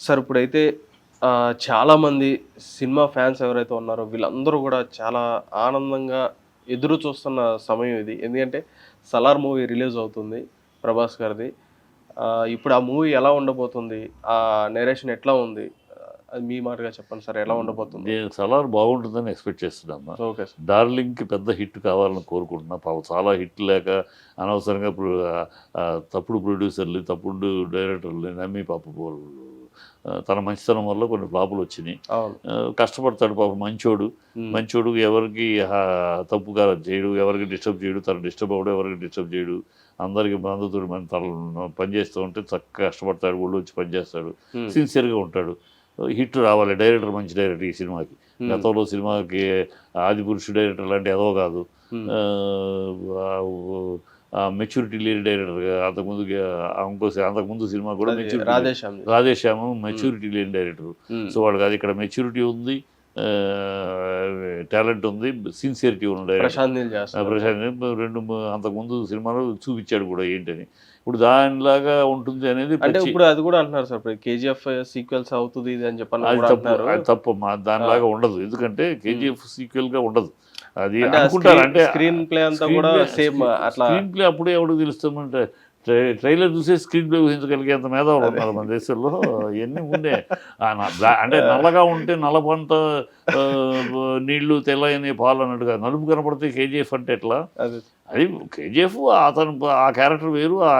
Sir ఇప్పుడైతే చాలామంది cinema fans ఎవరైతే ఉన్నారో వీళ్ళందరూ గూడా చాలా ఆనందంగా ఎదురు చూస్తున్న సమయం ఇది. ఎందుకంటే 'సలార్' మూవీ రిలీజ్ అవుతుంది ప్రభాస్ గారిది. ఇప్పుడు ఆ మూవీ ఎలా ఉండబోతుంది? నరేషన్ ఎట్లా ఉంది? అది మీ మాటగా చెప్పండి సార్, ఎలా ఉండబోతుంది? నేను 'సలార్' బాగుంటుందని ఎక్స్‌పెక్ట్ చేస్తున్నాను. Okay sir. 'డార్లింగ్'కి పెద్ద హిట్ కావాలని కోరుకుంటున్నా. పాపం చాలా హిట్ లేక అనవసరంగా తప్పుడు ప్రొడ్యూసర్‌లు, తప్పుడు డైరెక్టర్‌లని నమ్మి పాపం వాళ్ళు తన మంచితనం వల్ల కొన్ని ఫ్లాపులు వచ్చినాయి. అవును. కష్టపడతాడు పాపం, మంచోడు. మంచోడు, ఎవరికి తప్పుగా చేయడు, ఎవరికి డిస్టర్బ్ చేయడు, తను డిస్టర్బ్ అవ్వడు, ఎవరికి డిస్టర్బ్ చేయడు. అందరికి బంధువులు మన తన పని చేస్తూ ఉంటే చక్కగా కష్టపడతాడు, ఒళ్ళు వచ్చి పనిచేస్తాడు, సిన్సియర్గా ఉంటాడు. హిట్ రావాలి, డైరెక్టర్ మంచి డైరెక్టర్ ఈ సినిమాకి. గతంలో సినిమాకి ఆదిపురుషు డైరెక్టర్ లాంటి ఏదో కాదు, మెచ్యూరిటీ లేని డైరెక్టర్గా. అంతకుముందు సినిమా కూడా రాధేశ్యాము మెచ్యూరిటీ లేని డైరెక్టర్. సో వాడు కాదు, ఇక్కడ మెచ్యూరిటీ ఉంది, టాలెంట్ ఉంది, సిన్సియరిటీ ఉన్న డైరెక్టర్. ప్రశాంత్ అంతకుముందు సినిమాలో చూపించాడు కూడా ఏంటని. ఇప్పుడు దానిలాగా ఉంటుంది అనేది అంటే ఇప్పుడు అది కూడా అంటున్నారు సార్, కేజీఎఫ్ సీక్వెల్స్ అవుతుంది ఇది అని చెప్పి. అది తప్పు, దానిలాగా ఉండదు. ఎందుకంటే కేజీఎఫ్ సీక్వెల్ గా ఉండదు. అది అనుకుంటారు, అంటే స్క్రీన్ ప్లే అంతా కూడా సేమ్ అట్లా. స్క్రీన్ ప్లే అప్పుడే ఎవరికి తెలుస్తామంటే ట్రైలర్ చూసే స్క్రీన్ ప్లే ఊహించగలిగేంత మేధావులు ఉన్నారు మన దేశంలో. ఇవన్నీ ఉండే అంటే నల్లగా ఉంటే నల్లపంట నీళ్లు తెల్లయని పాలు అన్నట్టుగా నలుపు కనపడితే కేజీఎఫ్ అంటే ఎట్లా? అది కేజీఎఫ్ అతను ఆ క్యారెక్టర్ వేరు, ఆ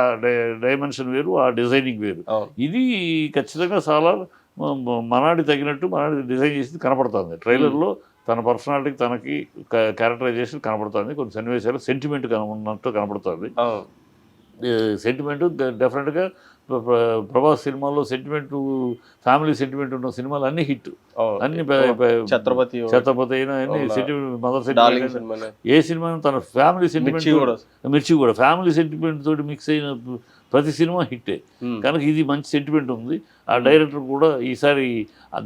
డైమెన్షన్ వేరు, ఆ డిజైనింగ్ వేరు. ఇది ఖచ్చితంగా చాలా మనాడి తగినట్టు మనాడి డిజైన్ చేసి కనపడుతుంది ట్రైలర్లో. తన పర్సనాలిటీకి, తనకి క్యారెక్టరైజేషన్ కనపడుతుంది. కొన్ని సన్నివేశాలు సెంటిమెంట్ ఉన్నట్టు కనపడుతుంది. సెంటిమెంట్ డెఫినెట్గా ప్రభాస్ సినిమాల్లో ఫ్యామిలీ సెంటిమెంట్ ఉన్న సినిమాలు అన్ని హిట్. అన్ని ఛత్రపతి అయినా అన్ని సెంటిమెంట్, మదర్ సెంటిమెంట్, ఏ సినిమా తన ఫ్యామిలీ సెంటిమెంట్, మిర్చి కూడా ఫ్యామిలీ సెంటిమెంట్ తోటి మిక్స్ అయిన ప్రతి సినిమా హిట్టే. కనుక ఇది మంచి సెంటిమెంట్ ఉంది. ఆ డైరెక్టర్ కూడా ఈసారి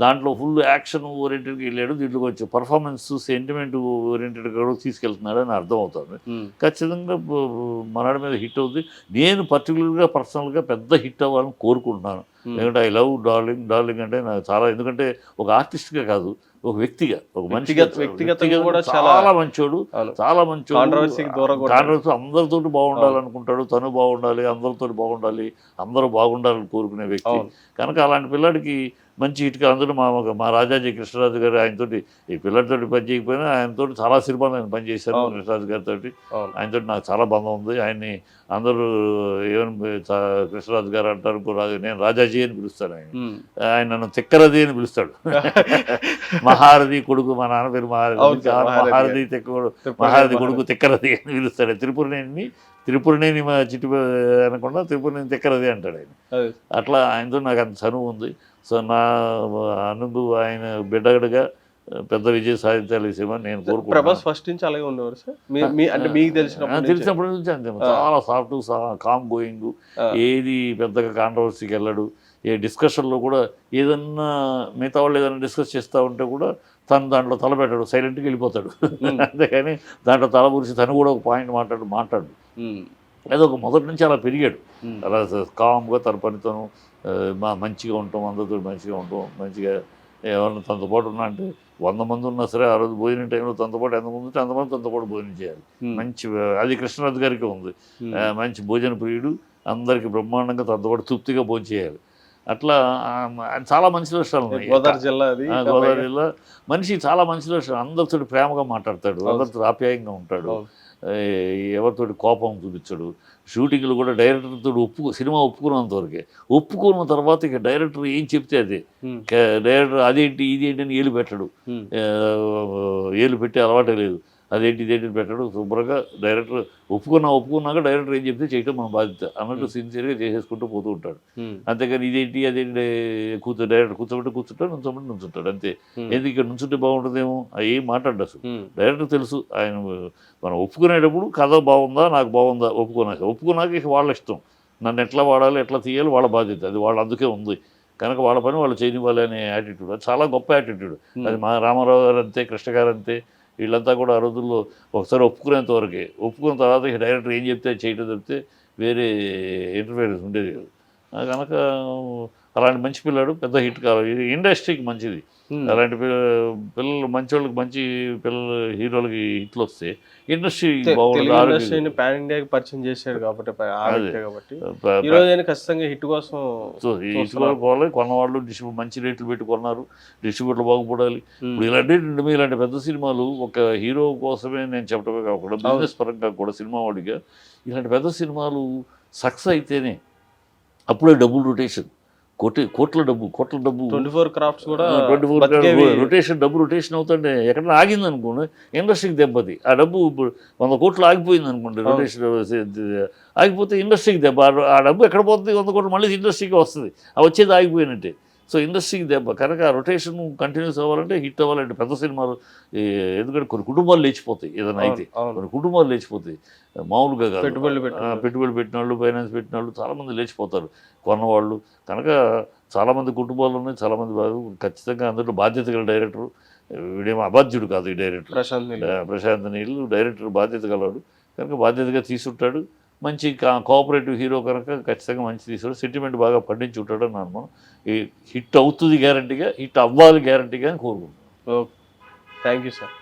దాంట్లో ఫుల్ యాక్షన్ ఓరియంటెడ్గా వెళ్ళాడు. దీంట్లో కొంచెం పర్ఫార్మెన్స్ సెంటిమెంట్ ఓరియంటెడ్గా కూడా తీసుకెళ్తున్నాడు అని అర్థం అవుతుంది. ఖచ్చితంగా మనాడి మీద హిట్ అవుతుంది. నేను పర్టికులర్గా పర్సనల్గా పెద్ద హిట్ అవ్వాలని కోరుకుంటున్నాను. ఎందుకంటే ఐ లవ్ డార్లింగ్ అంటే నాకు చాలా, ఎందుకంటే ఒక ఆర్టిస్ట్గా కాదు, ఒక వ్యక్తిగా, ఒక వ్యక్తిగత చాలా మంచోడు, చాలా మంచోడు. కాంట్రవర్సీ అందరితో బాగుండాలనుకుంటాడు, తను బాగుండాలి, అందరితో బాగుండాలి, అందరూ బాగుండాలని కోరుకునే వ్యక్తి. కనుక అలాంటి పిల్లాడికి మంచి హిట్గా అందరూ మా రాజాజీ కృష్ణరాజు గారు ఆయనతోటి, ఈ పిల్లడితో పని చేయకపోయినా ఆయనతో చాలా సినిమాలు ఆయన పనిచేశాను. కృష్ణరాజు గారితో ఆయనతో నాకు చాలా బంధం ఉంది. ఆయన్ని అందరూ ఏమని కృష్ణరాజు గారు అంటారు, నేను రాజాజీ అని పిలుస్తాను. ఆయన నన్ను తిక్కరది అని పిలుస్తాడు. మహారథి కొడుకు, మా నాన్న పేరు మహారథి మహారథి కొడుకు తిక్కరది అని పిలుస్తాడు. త్రిపురనేని మా చిట్టు అనకుండా త్రిపురనేని తిక్కరది అంటాడు ఆయన. అట్లా ఆయనతో నాకు అంత చనువు ఉంది. సో నా అనుభవం ఆయన బిడ్డగడగా పెద్ద విజయం సాధించాలి ఈ సినిమా నేను కోరుకుంటున్నాను. ఫస్ట్ నుంచి అలాగే ఉండేవారు సార్, అంటే మీకు తెలిసినప్పటి నుంచి అంతే. చాలా సాఫ్ట్, కామ్ గోయింగ్, ఏది పెద్దగా కాంట్రవర్సీకి వెళ్ళడు. ఏ డిస్కషన్లో కూడా ఏదన్నా మిగతా వాళ్ళు ఏదైనా డిస్కస్ చేస్తూ ఉంటే కూడా తను దాంట్లో తలపెట్టాడు, సైలెంట్గా వెళ్ళిపోతాడు. అంతేకాని దాంట్లో తలబురిచి తను కూడా ఒక పాయింట్ మాట్లాడు. ఏదో ఒక మొదటి నుంచి అలా పెరిగాడు. అలా కామ్గా తన పనితోనూ మంచిగా ఉంటాం, అందరితో మంచిగా ఉంటాం, మంచిగా ఎవరన్నా తనతో పాటు ఉన్నా అంటే 100 మంది ఉన్నా సరే ఆ రోజు భోజనం టైంలో తనతో పాటు ఎంతమంది ఉంటే అంతమంది తనతో పాటు భోజనం చేయాలి. మంచి, అది కృష్ణరాజు గారికి ఉంది. మంచి భోజన ప్రియుడు, అందరికీ బ్రహ్మాండంగా తనతో పాటు తృప్తిగా భోజనం చేయాలి. అట్లా చాలా మంచి లక్షణాలు ఉన్నాయి. గోదావరి జిల్లా మనిషి చాలా మంచి లక్షణాలు. అందరితో ప్రేమగా మాట్లాడతాడు, అందరితో ఆప్యాయంగా ఉంటాడు, ఎవరితోటి కోపం చూపించాడు. షూటింగ్లు కూడా డైరెక్టర్తో సినిమా ఒప్పుకున్నంత వరకే. ఒప్పుకున్న తర్వాత ఇక డైరెక్టర్ ఏం చెప్తే అదే. డైరెక్టర్ అదేంటి ఇదేంటి అని ఏలు పెట్టడు, ఏలు పెట్టే అలవాటే లేదు. అదేంటి ఇదేంటి పెట్టడు. శుభ్రంగా డైరెక్టర్ ఒప్పుకున్నాక డైరెక్టర్ ఏం చెప్తే చేయటం మన బాధ్యత అన్నట్టు సిన్సియర్గా చేసేసుకుంటూ పోతూ ఉంటాడు. అంతేగాని ఇదేంటి అదేంటి డైరెక్టర్ కూర్చుంటాడు, నుంచుంటాడు అంతే. ఎందుకు ఇక్కడ నుంచుంటే బాగుంటుందేమో ఏం మాట్లాడు అసలు. డైరెక్టర్ తెలుసు ఆయన మనం ఒప్పుకునేటప్పుడు కథ బాగుందా, నాకు బాగుందా, ఒప్పుకున్నాక ఇక వాళ్ళ ఇష్టం. నన్ను ఎట్లా వాడాలి, ఎట్లా తీయాలి వాళ్ళ బాధ్యత. అది వాళ్ళు అందుకే ఉంది. కనుక వాళ్ళ పని వాళ్ళు చేయనివ్వాలి అనే యాటిట్యూడ్, అది చాలా గొప్ప యాటిట్యూడ్. అది మా రామారావు గారు అంతే, కృష్ణ గారు అంతే. వీళ్ళంతా కూడా ఆ రోజుల్లో ఒకసారి ఒప్పుకునేంత వరకే. ఒప్పుకున్న తర్వాత ఇక డైరెక్టర్ ఏం చెప్తే చేయటం తప్పితే వేరే ఇంటర్ఫియరెన్స్ ఉండేది కాదు. కనుక అలాంటి మంచి పిల్లాడు పెద్ద హిట్ కావాలి, ఇది ఇండస్ట్రీకి మంచిది. అలాంటి పిల్లలు మంచోళ్ళకి మంచి పిల్లలు హీరోలకి హిట్లు వస్తే ఇండస్ట్రీ బాగుంటుంది. ఇండస్ట్రీని పాన్ ఇండియాకి పరిచయం చేశాడు కాబట్టి ఆ వ్యక్తే కాబట్టి ఈ రోజు అయినా ఖచ్చితంగా హిట్ కోసం సో హిట్ పోవాలి. కొన్నవాళ్ళు మంచి రేట్లు పెట్టి కొన్నారు, డిస్ట్రిబ్యూటర్లు బాగుపడాలి. ఇప్పుడు ఇలాంటి పెద్ద సినిమాలు ఒక హీరో కోసమే నేను చెప్పడమే కాకుండా బిజినెస్ పరంగా కూడా సినిమా వాడిగా ఇలాంటి పెద్ద సినిమాలు సక్సెస్ అయితేనే అప్పుడే డబుల్ రొటేషన్, కోట్ల డబ్బు 24 క్రాఫ్ట్స్ కూడా డబ్బు రొటేషన్ అవుతుంటే ఎక్కడైనా ఆగింది అనుకోండి ఇండస్ట్రీకి దెబ్బది. ఆ డబ్బు ఇప్పుడు 100 కోట్లు ఆగిపోయింది అనుకోండి, రొటేషన్ ఆగిపోతే ఇండస్ట్రీకి దెబ్బ. ఆ డబ్బు ఎక్కడ పోతుంది? 100 కోట్లు మళ్ళీ ఇండస్ట్రీకి వస్తుంది, ఆ వచ్చేది ఆగిపోయినట్టే. సో ఇండస్ట్రీకి దెబ్బ కనుక ఆ రొటేషన్ కంటిన్యూస్ అవ్వాలంటే, హిట్ అవ్వాలంటే పెద్ద సినిమాలు, ఎందుకంటే కొన్ని కుటుంబాలు లేచిపోతాయి ఏదైనా అయితే, కొన్ని కుటుంబాలు లేచిపోతాయి మామూలుగా కాదు. పెట్టుబడులు పెట్టిన వాళ్ళు, ఫైనాన్స్ పెట్టిన వాళ్ళు చాలామంది లేచిపోతారు, కొన్నవాళ్ళు. కనుక చాలామంది కుటుంబాలు ఉన్నాయి, చాలామంది ఖచ్చితంగా అందులో బాధ్యత గల డైరెక్టర్, వీడేమో అబాధ్యుడు కాదు ఈ డైరెక్టర్ ప్రశాంత్ నీళ్ళు, డైరెక్టర్ బాధ్యత గలవాడు కనుక బాధ్యతగా తీసుంటాడు. మంచి కోఆపరేటివ్ హీరో కనుక ఖచ్చితంగా మంచి తీసుకుంటాడు, సెంటిమెంట్ బాగా పండించి ఉంటాడు అని అనుమానం. ఈ హిట్ అవుతుంది గ్యారంటీగా, హిట్ అవ్వాలి గ్యారంటీగా అని కోరుకుంటున్నాను. Okay, thank you sir.